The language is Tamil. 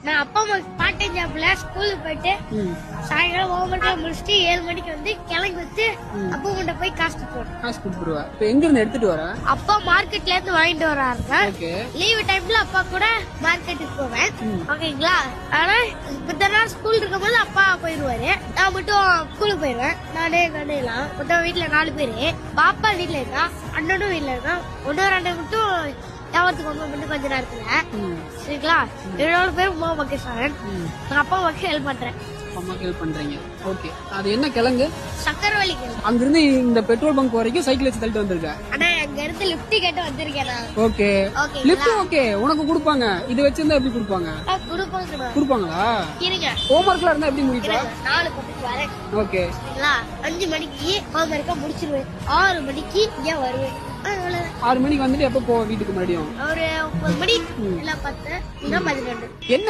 நான் அப்பா அம்மா பார்ட் டைம் ஜாப்ல ஸ்கூலுக்கு போயிட்டு சாயங்காலம் ஹோம்ஒர்க் முடிச்சுட்டு 7 மணிக்கு வந்து கிளம்பி வச்சு அப்பா கிட்ட போய் காசு கொடுப்போம். காசு கொடுத்துருவா. இப்ப எங்க இருந்து எடுத்துட்டு வர? அப்பா மார்க்கெட்ல இருந்து வாங்கிட்டு வராருங்க. லீவு டைம்ல அப்பா கூட மார்க்கெட்டுக்கு போவேன். ஓகேங்களா? ஆனா மத்த நாள் ஸ்கூல் இருக்கும் போது அப்பா போயிருவாரு. நான் மட்டும் ஸ்கூலுக்கு போயிருவேன். நானே கண்டையெல்லாம் மொத்தம் வீட்டுல 4 பேரு. பாப்பா வீட்டுல இருக்கா, அண்ணனும் வீட்டுல இருக்கான். ஒன்னொரு அண்ணன் மட்டும் வியாபாரத்துக்கு வந்து மட்டும் கொஞ்ச நேரத்துல. சரிங்களா? 7 பேரும் மாமா கேசாங்க. நான் அப்பா அம்மாக்கு ஹெல்ப் பண்றேன். அம்மாக்கு ஹெல்ப் பண்றீங்க. ஓகே. அது என்ன கிழங்கு? சக்கரவள்ளி கிழங்கு. அங்க இருந்து இந்த பெட்ரோல் பங்க் வரைக்கும் சைக்கிள் வச்சு தள்ளிட்டு வந்திருக்க. ஆனா அங்க இருந்து லிஃப்ட் கேட்டு வந்திருக்கேன் நான். ஓகே. Lift okay. உனக்கு கொடுப்பாங்க. இது வச்சிருந்தா எப்படி கொடுப்பாங்க? கொடுப்பாங்களா? இருங்க. ஹோம்ஒர்க்ல இருந்தா எப்படி முடிப்பா? 4 மணிக்கு வரேன். ஓகே. சரிங்களா? 5 மணிக்கு ஹோம்ஒர்க்க முடிச்சிருவேன். 6 மணிக்கு இங்க வருவேன். 6 மணிக்கு வந்துட்டு எப்ப போவ வீட்டுக்கு மறுபடியும்? ஒரு 9 மணி இல்ல 10 இல்ல 12. என்ன